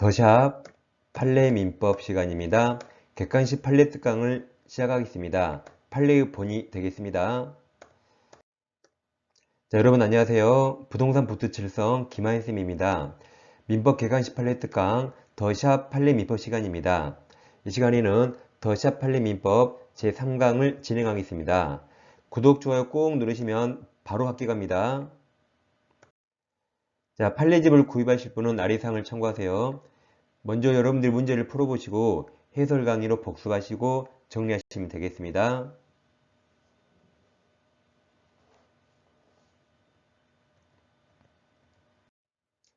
더샵 판례 민법 시간입니다. 객관식 판례 특강을 시작하겠습니다. 판례의 본이 되겠습니다. 자, 여러분 안녕하세요. 부동산 부투칠성 김하인쌤입니다. 민법 객관식 판례 특강 더샵 판례 민법 시간입니다. 이 시간에는 더샵 판례 민법 제3강을 진행하겠습니다. 구독, 좋아요 꼭 누르시면 바로 합격합니다. 자, 판례집을 구입하실 분은 아래 사항을 참고하세요. 먼저 여러분들 문제를 풀어보시고 해설 강의로 복습하시고 정리하시면 되겠습니다.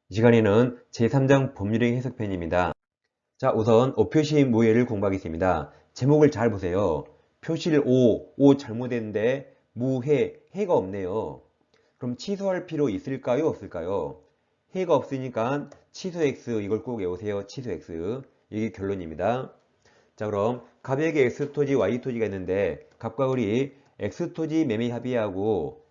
이 시간에는 제3장 법률행 해석편입니다. 자, 우선 오표시 무해를 공부하겠습니다. 제목을 잘 보세요. 표시를 오 잘못했는데 무해, 해가 없네요. 그럼 취소할 필요 있을까요? 없을까요? 해가 없으니까 취소 X, 이걸 꼭 외우세요. 취소 X. 이게 결론입니다. 자, 그럼 갑에게 X토지, Y토지가 있는데 갑과 을이 X토지 매매 합의하고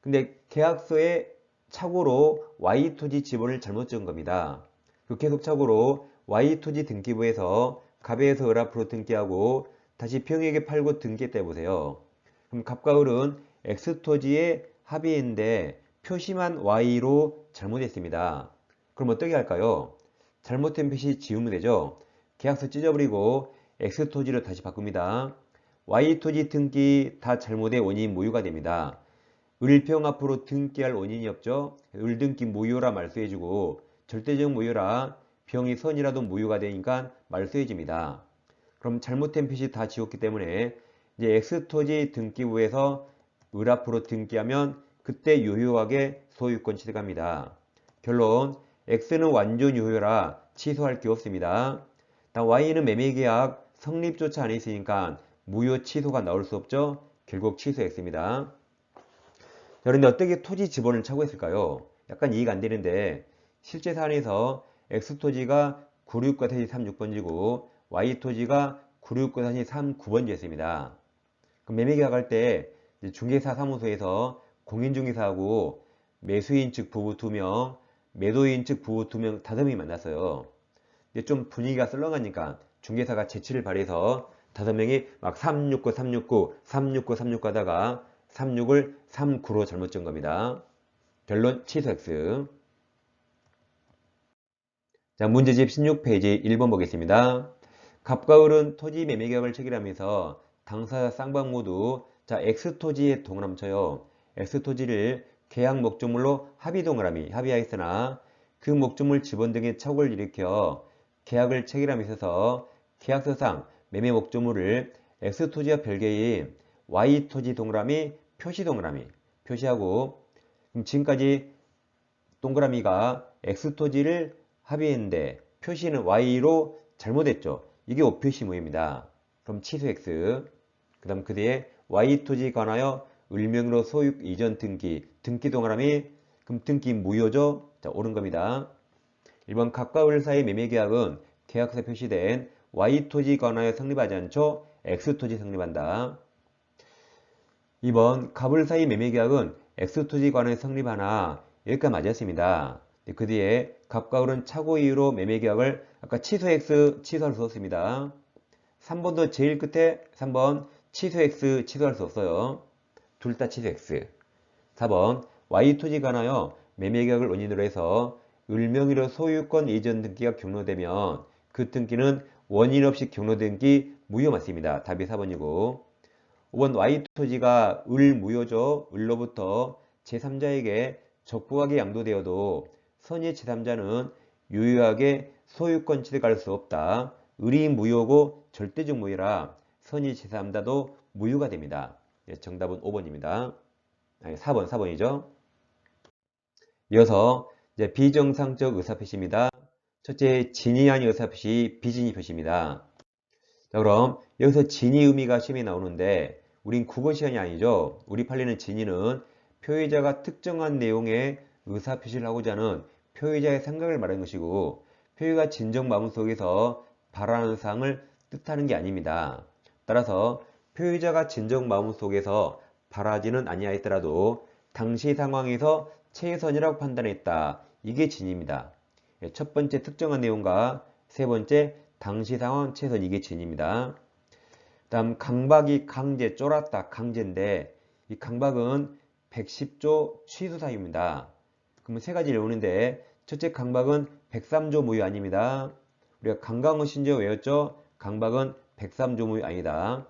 근데 계약서에 착오로 Y토지 지분을 잘못 적은 겁니다. 그 계속 착오로 Y토지 등기부에서 갑에서 을 앞으로 등기하고 다시 평에게 팔고 등기했다 해보세요. 그럼 갑과 을은 X토지에 합의인데 표시만 Y로 잘못했습니다. 그럼 어떻게 할까요? 잘못된 표시 지우면 되죠. 계약서 찢어버리고 X토지로 다시 바꿉니다. Y토지 등기 다 잘못의 원인 무효가 됩니다. 을평 앞으로 등기할 원인이 없죠. 을등기 무효라 말소해주고 절대적 무효라 병이 선이라도 무효가 되니까 말소해줍니다. 그럼 잘못된 표시 다 지웠기 때문에 이제 X토지 등기부에서 을 앞으로 등기하면 그때 유효하게 소유권 취득합니다. 결론 X는 완전 유효라 취소할 게 없습니다. 다음 Y는 매매계약 성립조차 안 했으니까 무효 취소가 나올 수 없죠. 결국 취소 X입니다. 그런데 어떻게 토지 지분을 착오했을까요? 약간 이해가 안 되는데 실제 사안에서 X토지가 969-36번지고 Y토지가 969-39번지였습니다. 그럼 매매계약할 때 중개사 사무소에서 공인중개사하고 매수인 측 부부 2명, 매도인 측 부부 2명 5명이 만났어요. 근데 좀 분위기가 썰렁하니까 중개사가 재치를 발휘해서 5명이 막 369, 369, 369, 369 하다가 36을 39로 잘못 적은 겁니다. 결론 취소 X. 자, 문제집 16페이지 1번 보겠습니다. 갑과 을은 토지 매매계약을 체결하면서 당사자 쌍방 모두 자 X토지에 동그라미 쳐요. X토지를 계약 목적물로 합의하였으나 그 목적물 지분 등의 착오를 일으켜 계약을 체결함에 있어서 계약서상 매매 목적물을 X토지와 별개인 Y토지 동그라미 표시 동그라미 표시하고 그럼 지금까지 동그라미가 X토지를 합의했는데 표시는 Y로 잘못했죠. 이게 오표시무입니다. 그럼 취소 X. 그 다음 그 뒤에 Y토지 관하여 을명으로 소유 이전 등기 동그라미 그럼 등기 무효죠. 자, 옳은 겁니다. 1번 갑과 을 사이 매매계약은 계약서에 표시된 Y토지 관하여 성립하지 않죠. X토지 성립한다. 2번 갑을 사이 매매계약은 X토지 관하여 성립하나 여기까지 맞았습니다. 그 뒤에 갑과 을은 착오 이유로 매매계약을 아까 취소 X 취소할 수 없습니다. 3번도 제일 끝에 3번 취소 X 취소할 수 없어요. 둘 다 취소 X. 4번 Y토지 관하여 매매계약을 원인으로 해서 을명의로 소유권 이전 등기가 경로되면 그 등기는 원인 없이 경로등기 무효 맞습니다. 답이 4번이고 5번 Y토지가 을 무효죠. 을로부터 제3자에게 적부하게 양도되어도 선의 제3자는 유효하게 소유권 취득할 수 없다. 을이 무효고 절대적 무효라 선의 제3자도 무효가 됩니다. 정답은 5번입니다. 아니, 4번이죠. 이어서 이제 비정상적 의사표시입니다. 첫째, 진이 아닌 의사표시, 비진이 표시입니다. 자, 그럼 여기서 진이 의미가 시험에 나오는데 우린 국어 시간이 아니죠. 우리 판례는 진이는 표의자가 특정한 내용의 의사표시를 하고자 하는 표의자의 생각을 말하는 것이고 표의가 진정 마음속에서 바라는 사항을 뜻하는 게 아닙니다. 따라서 표의자가 진정 마음속에서 바라지는 아니하였더라도 당시 상황에서 최선이라고 판단했다. 이게 진입니다. 첫 번째 특정한 내용과 세 번째 당시 상황 최선 이게 진입니다. 다음 강박이 강제 쫄았다 강제인데 이 강박은 110조 취소 사유입니다. 그러면 세 가지를 외우는데 첫째 강박은 103조 무효 아닙니다. 우리가 강강은 신조 외웠죠? 강박은 103조 무효 아니다.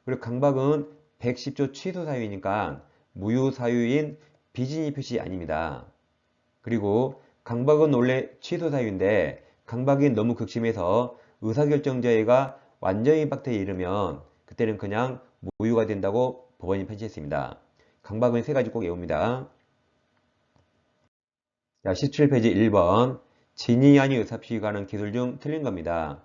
그리고 강박은 110조 취소 사유이니까 무효 사유인 비진입 표시 아닙니다. 그리고 강박은 원래 취소 사유인데 강박이 너무 극심해서 의사결정자가 완전히 박태에 이르면 그때는 그냥 무효가 된다고 법원이 판시했습니다. 강박은 세 가지 꼭 외웁니다. 자, 17페이지 1번 진위 아니 의사표시 관한 기술 중 틀린 겁니다.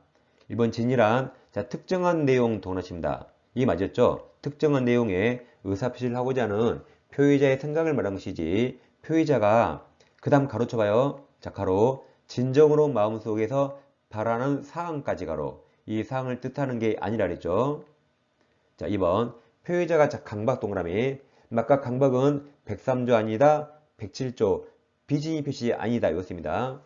1번 진위란 자, 특정한 내용 동원하십니다. 이게 맞았죠? 특정한 내용에 의사표시를 하고자 하는 표의자의 생각을 말한 것이지 표의자가 그 다음 가로 쳐봐요. 자, 가로 진정으로 마음속에서 바라는 사항까지 가로 이 사항을 뜻하는 게 아니라 그랬죠. 자, 2번 표의자가 자, 강박 동그라미 아까 강박은 103조 아니다 107조 비진입 표시 아니다 이렇습니다.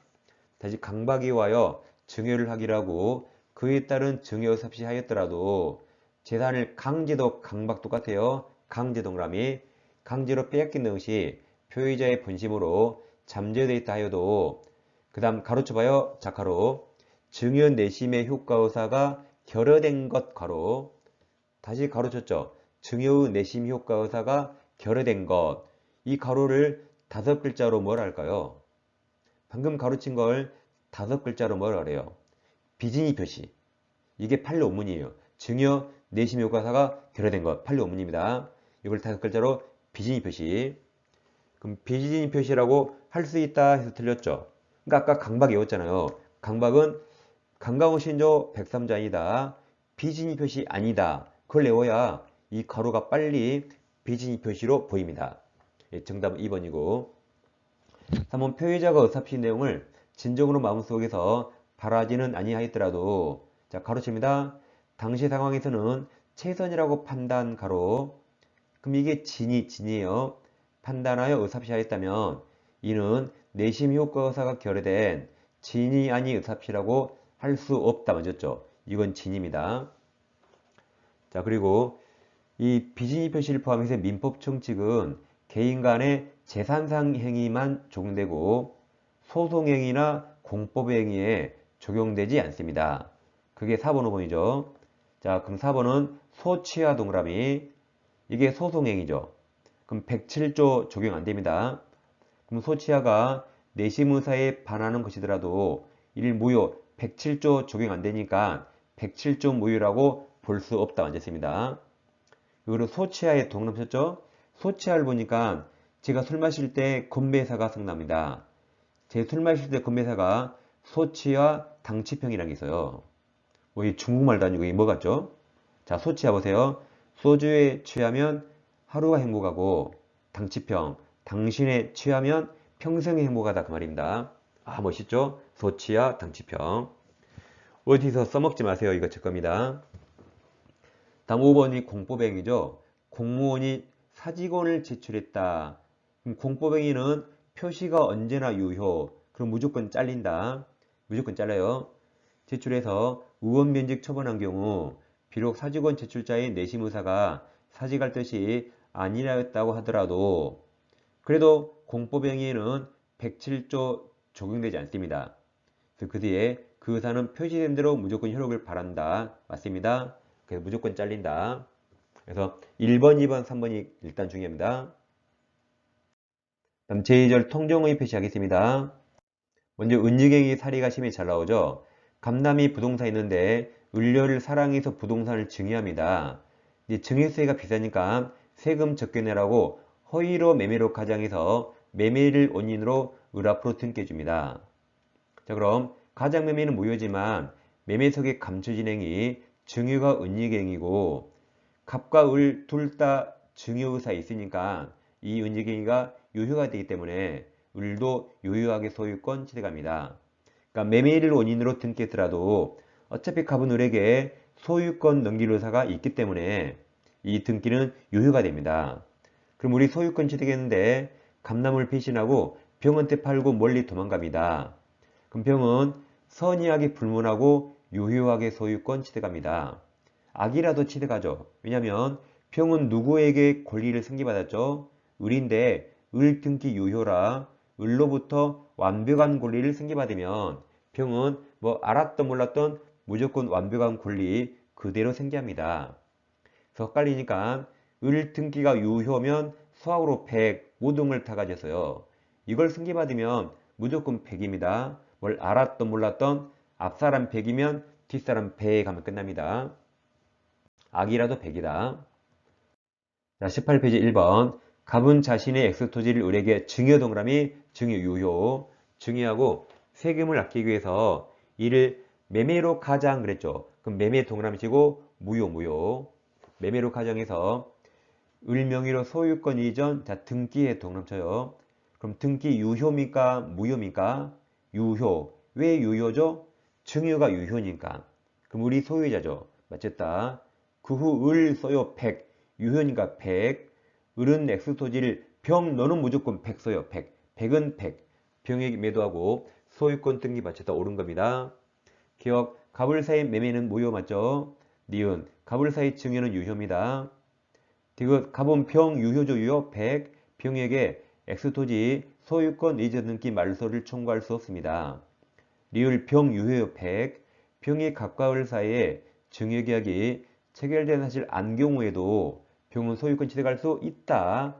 다시 강박이 와요 증여를 하기로 하고 그에 따른 증여 삽시 하였더라도 재산을 강제도 강박 똑같아요. 강제 동그라미 강제로 빼앗긴다는 것이 표의자의 본심으로 잠재되어 있다 하여도 그 다음 가로쳐 봐요. 자 가로 증여 내심의 효과 의사가 결여된 것 가로 다시 가로쳤죠. 증여의 내심 효과 의사가 결여된 것 이 가로를 5글자로 뭐라 할까요? 방금 가로친 걸 5글자로 뭐라 그래요? 비진입 표시. 이게 판례 원문이에요. 증여 내심 효과사가 결여된 것. 판례 원문입니다. 이걸 5글자로 비진입 표시. 그럼 비진입 표시라고 할 수 있다 해서 틀렸죠. 그러니까 아까 강박 외웠잖아요. 강박은 강강호 신조 103조 아니다. 비진입 표시 아니다. 그걸 외워야 이 가로가 빨리 비진입 표시로 보입니다. 예, 정답은 2번이고 3번 표의자가 의사표시 내용을 진정으로 마음속에서 바라지는 아니하였더라도 자 가로칩니다. 당시 상황에서는 최선이라고 판단 가로 그럼 이게 진이에요. 판단하여 의사표시하였다면 이는 내심 효과 의사가 결여된 진이 아니 의사표시라고 할 수 없다 맞았죠. 이건 진입니다. 자 그리고 이 비진입 표시를 포함해서 민법청 측은 개인 간의 재산상 행위만 적용되고 소송행위나 공법행위에 적용되지 않습니다. 그게 4번 5번이죠. 자 그럼 4번은 소취하 동그라미 이게 소송행위죠. 그럼 107조 적용 안됩니다. 그럼 소취하가 내심의사에 반하는 것이더라도 일무효 107조 적용 안되니까 107조 무효라고 볼 수 없다 맞았습니다. 그리고 소취하의 동그라미 쳤죠? 소취하를 보니까 제가 술 마실 때 건배사가 생각납니다. 제 술 마실 때 건배사가 소취와 당치평이라는 게 있어요. 뭐 이 중국말도 아니고 이게 뭐 같죠? 자 소취하 보세요. 소주에 취하면 하루가 행복하고 당치평 당신에 취하면 평생이 행복하다 그 말입니다. 아 멋있죠? 소취와 당치평 어디서 써먹지 마세요. 이거 제 겁니다. 다음 5번이 공법행위죠. 공무원이 사직원을 제출했다. 그럼 공법행위는 표시가 언제나 유효. 그럼 무조건 잘린다. 무조건 잘라요. 제출해서 의원 면직 처분한 경우 비록 사직원 제출자인 내심의사가 사직할 뜻이 아니라였다고 하더라도 그래도 공법행위에는 107조 적용되지 않습니다. 그래서 그 뒤에 그 의사는 표시된 대로 무조건 효력을 발한다. 맞습니다. 그래서 무조건 잘린다. 그래서 1번, 2번, 3번이 일단 중요합니다. 다음 제2절 통정의 표시하겠습니다. 먼저 은닉행위 사례가 심히 잘 나오죠. 감남이 부동산 있는데 을려를 사랑해서 부동산을 증여합니다. 이제 증여세가 비싸니까 세금 적게 내라고 허위로 매매로 가장해서 매매를 원인으로 을 앞으로 등겨줍니다. 자 그럼 가장매매는 무효지만 매매석의 감추진행이 증여가 은닉행위고 갑과 을 둘 다 증여의사에 있으니까 이 은닉행위가 유효가 되기 때문에 을도 유효하게 소유권 취득합니다. 그러니까 매매를 원인으로 등기했더라도 어차피 갑은 을에게 소유권 넘길 의사가 있기 때문에 이 등기는 유효가 됩니다. 그럼 우리 소유권 취득했는데 감남을 배신하고 병원때 팔고 멀리 도망갑니다. 그럼 병은 선의하게 불문하고 유효하게 소유권 취득합니다. 악이라도 취득하죠. 왜냐하면 병은 누구에게 권리를 승계받았죠? 을인데 을 등기 유효라 을로부터 완벽한 권리를 승계받으면 병은 뭐 알았던 몰랐던 무조건 완벽한 권리 그대로 승계합니다. 그래서 헷갈리니까 을 등기가 유효면 수학으로 100, 5등을 다 가졌어요. 이걸 승계받으면 무조건 100입니다. 뭘 알았던 몰랐던 앞사람 100이면 뒷사람 100 하면 끝납니다. 악이라도 100이다. 자, 18페이지 1번. 갑은 자신의 X토지를 을에게 증여 동그라미 증여 유효. 증여하고 세금을 아끼기 위해서 이를 매매로 가장 그랬죠. 그럼 매매 동그라미 치고 무효. 매매로 가정해서 을 명의로 소유권 이전. 자, 등기에 동그라미 쳐요. 그럼 등기 유효입니까? 무효입니까? 유효. 왜 유효죠? 증여가 유효니까. 그럼 우리 소유자죠. 맞췄다. 그 후 을 써요 100. 유효니까 100. 을은 X토지를 병 너는 무조건 100 써요. 100. 100은 100. 병에게 매도하고 소유권 등기 바쳤다 옳은 겁니다. 기억. 갑을 사이 매매는 무효 맞죠? 니은. 갑을 사이 증여는 유효입니다. 디귿. 갑은 병 유효죠. 유효 100. 병에게 X토지 소유권 이전 등기 말소를 청구할 수 없습니다. 리을. 병 유효 100. 병이 갑과 을 사이에 증여계약이 체결된 사실 안 경우에도 병은 소유권 취득할 수 있다.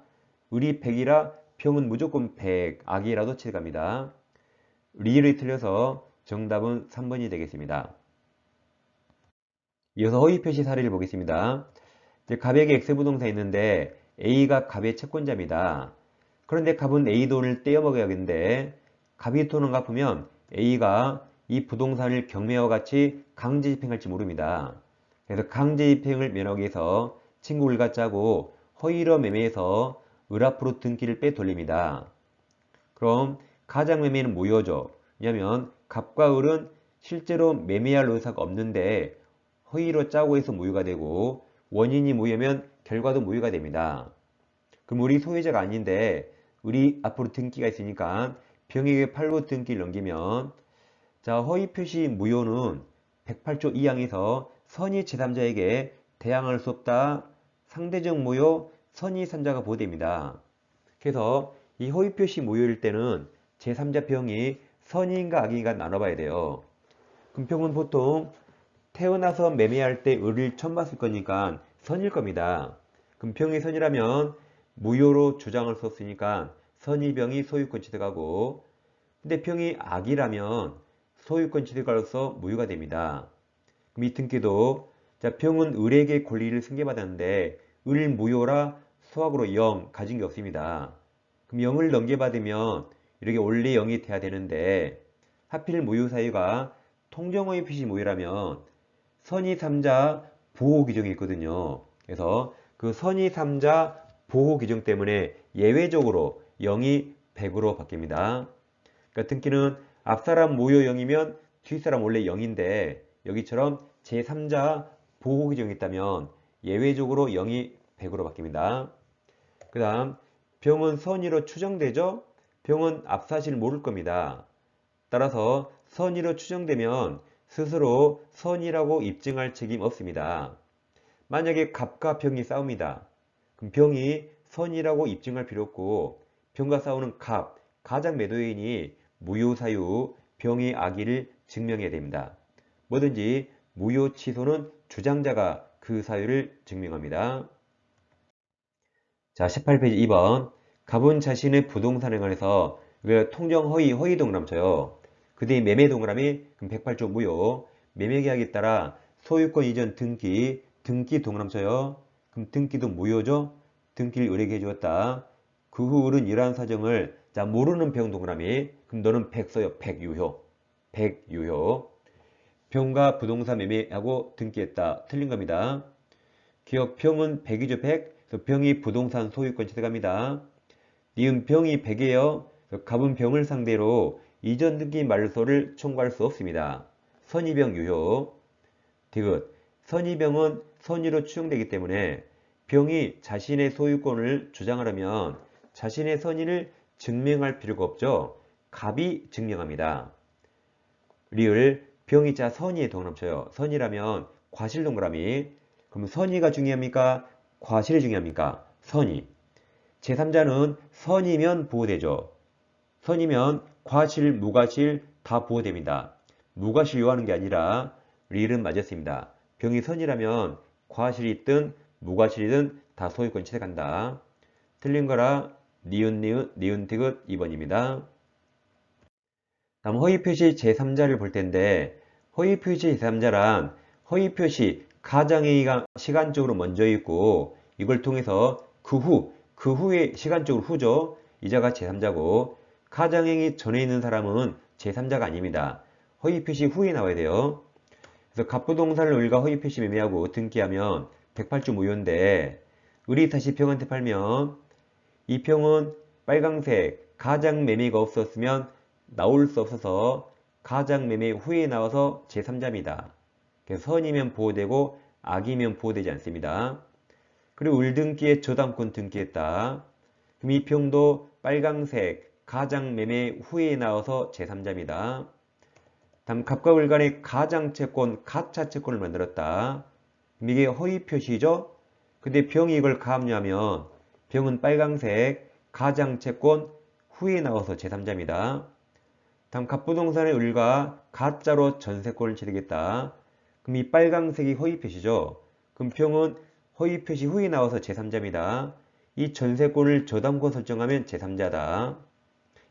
을이 100이라 병은 무조건 100. 악이라도 취득합니다. 리을이 틀려서 정답은 3번이 되겠습니다. 이어서 허위 표시 사례를 보겠습니다. 이제 갑에게 X부동산이 있는데 A가 갑의 채권자입니다. 그런데 갑은 A 돈을 떼어먹어야겠는데 갑이 돈을 갚으면 A가 이 부동산을 경매와 같이 강제 집행할지 모릅니다. 그래서 강제 집행을 면하기 위해서 친구를 짜고 허위로 매매해서 을 앞으로 등기를 빼돌립니다. 그럼 가장매매는 무효죠. 왜냐하면 갑과 을은 실제로 매매할 의사가 없는데 허위로 짜고 해서 무효가 되고 원인이 무효면 결과도 무효가 됩니다. 그럼 우리 소유자가 아닌데 을이 앞으로 등기가 있으니까 병에게 팔고 등기를 넘기면 자, 허위 표시 무효는 108조 2항에서 선의 제3자에게 대항할 수 없다. 상대적 무효, 선의 3자가 보호됩니다. 그래서 이 허위 표시 무효일 때는 제3자 병이 선의인가 악의인가 나눠봐야 돼요. 그럼 병은 보통 태어나서 매매할 때 을을 처음 봤을 거니까 선일 겁니다. 그럼 병이 선이라면 무효로 주장할 수 없으니까 선의병이 소유권 취득하고 근데 병이 악이라면 소유권 취득으로서 무효가 됩니다. 그럼 이 등기도 자, 병은 을에게 권리를 승계받았는데 을 무효라 수학으로 0 가진 게 없습니다. 그럼 0을 넘겨받으면 이렇게 원래 0이 돼야 되는데 하필 무효 사유가 통정허위 표시 무효라면 선의 3자 보호 규정이 있거든요. 그래서 그 선의 3자 보호 규정 때문에 예외적으로 0이 100으로 바뀝니다. 그러니까 등기는 앞사람 무효 0이면 뒷사람 원래 0인데 여기처럼 제3자 보호 규정이 있다면 예외적으로 0이 100으로 바뀝니다. 그 다음 병은 선의로 추정되죠? 병은 앞사실 모를 겁니다. 따라서 선의로 추정되면 스스로 선의라고 입증할 책임 없습니다. 만약에 갑과 병이 싸웁니다. 그럼 병이 선의라고 입증할 필요 없고 병과 싸우는 갑, 가장 매도인이 무효 사유, 병의 악의를 증명해야 됩니다. 뭐든지 무효 취소는 주장자가 그 사유를 증명합니다. 자, 18페이지 2번. 갑은 자신의 부동산에 관해서 통정 허위 동그라미 쳐요. 그 뒤에 매매 동그라미 그럼 108조 무효. 매매 계약에 따라 소유권 이전 등기 동그라미 쳐요. 그럼 등기도 무효죠. 등기를 을에게 해주었다. 그 후 을은 이러한 사정을 자 모르는 병 동그라미 그럼 너는 100 써요. 100 유효. 100 유효. 병과 부동산 매매하고 등기했다. 틀린 겁니다. 기억 병은 100이죠. 100. 그래서 병이 부동산 소유권 취득합니다. 니은 병이 100이에요. 갑은 병을 상대로 이전 등기 말소를 청구할 수 없습니다. 선의병 유효. 디귿. 선의병은 선의로 추정되기 때문에 병이 자신의 소유권을 주장하려면 자신의 선의를 증명할 필요가 없죠. 갑이 증명합니다. 리을 병이자 선의에 동그라미 쳐요. 선의라면 과실 동그라미. 그럼 선의가 중요합니까? 과실이 중요합니까? 선의. 제3자는 선이면 보호되죠. 선이면 과실, 무과실 다 보호됩니다. 무과실 요하는 게 아니라 릴은 맞았습니다. 병이 선이라면 과실이 있든 무과실이든 다 소유권 취득한다. 틀린 거라 니은 티귿 2번입니다. 다음 허위 표시 제3자를 볼 텐데 허위 표시 제3자란 허위 표시 가장행위가 시간적으로 먼저 있고 이걸 통해서 그 후에 시간적으로 후죠. 이자가 제3자고 가장행위 전에 있는 사람은 제3자가 아닙니다. 허위 표시 후에 나와야 돼요. 그래서 갑부동산을 을과 허위 표시 매매하고 등기하면 108주 무효인데 을이 다시 병한테 팔면 이 병은 빨강색 가장 매매가 없었으면 나올 수 없어서 가장 매매 후에 나와서 제3자입니다. 그래서 선이면 보호되고 악이면 보호되지 않습니다. 그리고 을등기에 저당권 등기했다. 그럼 이 병도 빨강색 가장 매매 후에 나와서 제3자입니다. 다음 갑과 을 간의 가장채권, 가차채권을 만들었다. 그럼 이게 허위 표시죠? 근데 병이 이걸 가압류하면 병은 빨강색 가장채권 후에 나와서 제3자입니다. 다음 갑부동산의 을과 가짜로 전세권을 취득했다. 그럼 이 빨강색이 허위 표시죠. 그럼 병은 허위 표시 후에 나와서 제3자입니다. 이 전세권을 저당권 설정하면 제3자다.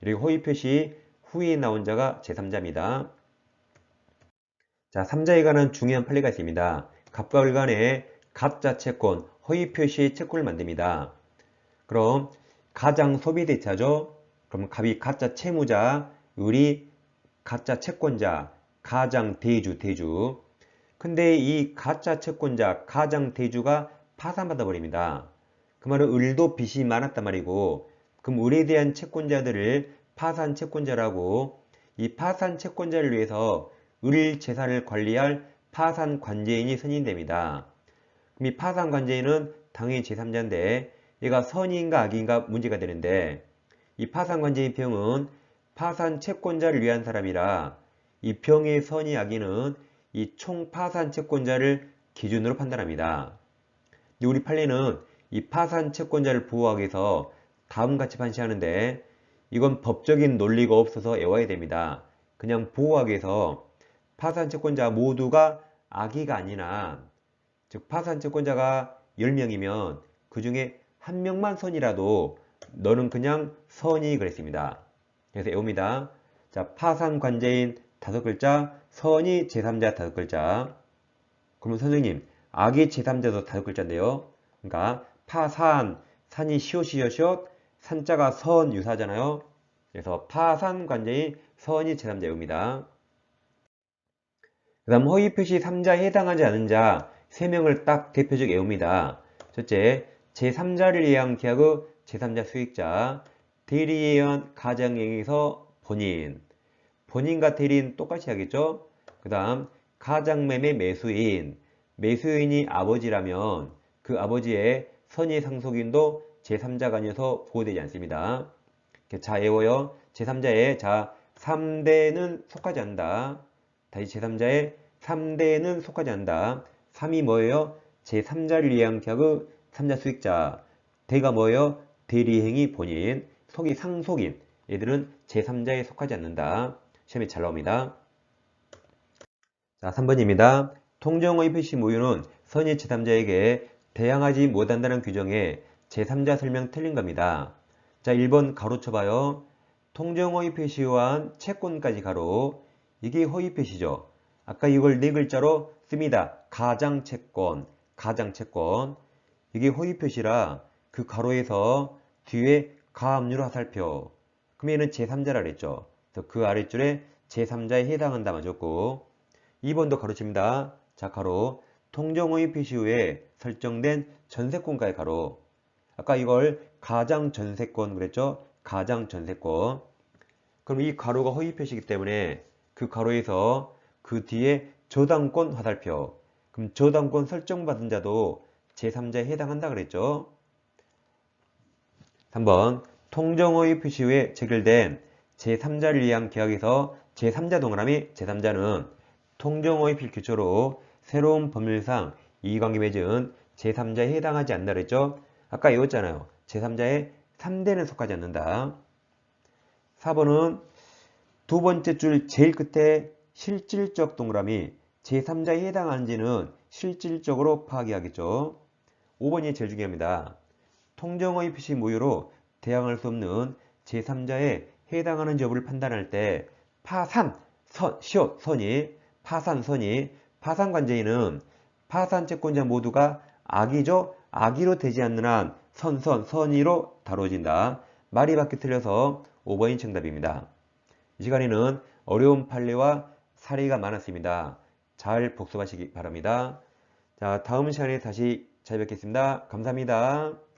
이렇게 허위 표시 후에 나온 자가 제3자입니다. 자, 3자에 관한 중요한 판례가 있습니다. 갑과 을 간의 가짜 채권, 허위 표시 채권을 만듭니다. 그럼 가장 소비대차죠. 그럼 갑이 가짜 채무자, 을이 가짜 채권자, 가장 대주. 근데 이 가짜 채권자, 가장 대주가 파산받아 버립니다. 그 말은 을도 빚이 많았단 말이고, 그럼 을에 대한 채권자들을 파산 채권자라고, 이 파산 채권자를 위해서 을 재산을 관리할 파산 관제인이 선임됩니다. 그럼 이 파산 관제인은 당연히 제3자인데 얘가 선인가 악인가 문제가 되는데 이 파산 관제인 병은 파산 채권자를 위한 사람이라 이 병의 선의 악인은 이 총 파산 채권자를 기준으로 판단합니다. 우리 판례는 이 파산 채권자를 보호하기 위해서 다음같이 판시하는데 이건 법적인 논리가 없어서 외워야 됩니다. 그냥 보호하기 위해서 파산 채권자 모두가 악의가 아니나 즉 파산 채권자가 10명이면 그 중에 한 명만 선이라도 너는 그냥 선이 그랬습니다. 그래서 외웁니다. 자, 파산 관제인 5글자, 선이 제3자 5글자. 그러면 선생님, 악의 제3자도 5글자인데요. 그러니까 파산, 산이 시옷, 산자가 선 유사잖아요. 그래서 파산 관제인 선이 제3자 외웁니다. 그 다음 허위 표시 3자에 해당하지 않은 자 3명을 딱 대표적 외웁니다. 첫째, 제3자를 위한 계약의 제3자 수익자, 대리에 의한 가장행위에서 본인과 대리인 똑같이 하겠죠? 그 다음 가장매매 매수인, 매수인이 아버지라면 그 아버지의 선의 상속인도 제3자가 아니어서 보호되지 않습니다. 자, 외워요. 제3자의 자 3대는 속하지 않는다. 다시 제3자의 3대는 속하지 않는다. 3이 뭐예요? 제3자를 위한 계약의 3자 수익자. 대가 뭐예요? 대리행위 본인. 속이 상속인. 얘들은 제3자에 속하지 않는다. 시험에 잘 나옵니다. 자, 3번입니다. 통정의 표시 모유는 선의 제3자에게 대항하지 못한다는 규정에 제3자 설명 틀린 겁니다. 자, 1번 가로 쳐봐요. 통정의 표시와 채권까지 가로. 이게 허위 표시죠. 아까 이걸 4글자로 씁니다. 가장채권. 이게 허위 표시라 그 가로에서 뒤에 가압류 화살표. 그럼 얘는 제3자라 그랬죠. 그래서 그 아랫줄에 제3자에 해당한다 맞았고 2번도 가로칩니다. 자, 가로. 통정의 표시 후에 설정된 전세권과의 가로. 아까 이걸 가장전세권 그랬죠? 가장전세권. 그럼 이 가로가 허위 표시이기 때문에 그 가로에서 그 뒤에 저당권 화살표. 그럼 저당권 설정받은 자도 제3자에 해당한다 그랬죠? 3번 통정허위 표시 후에 체결된 제3자를 위한 계약에서 제3자 동그라미 제3자는 통정어의 필기초로 새로운 법률상 이의관계 맺은 제3자에 해당하지 않는다 그랬죠? 아까 외웠잖아요. 제3자의 3대는 속하지 않는다. 4번은 두 번째 줄 제일 끝에 실질적 동그라미 제3자에 해당하는지는 실질적으로 파악해야겠죠. 5번이 제일 중요합니다. 통정어의 표시 무효로 대항할 수 없는 제3자에 해당하는 여부를 판단할 때 파산 관제인은 파산 채권자 모두가 악의죠. 악의로 되지 않는 한 선의로 다뤄진다. 말이 바뀌 틀려서 5번이 정답입니다. 이 시간에는 어려운 판례와 사례가 많았습니다. 잘 복습하시기 바랍니다. 자, 다음 시간에 다시 찾아뵙겠습니다. 감사합니다.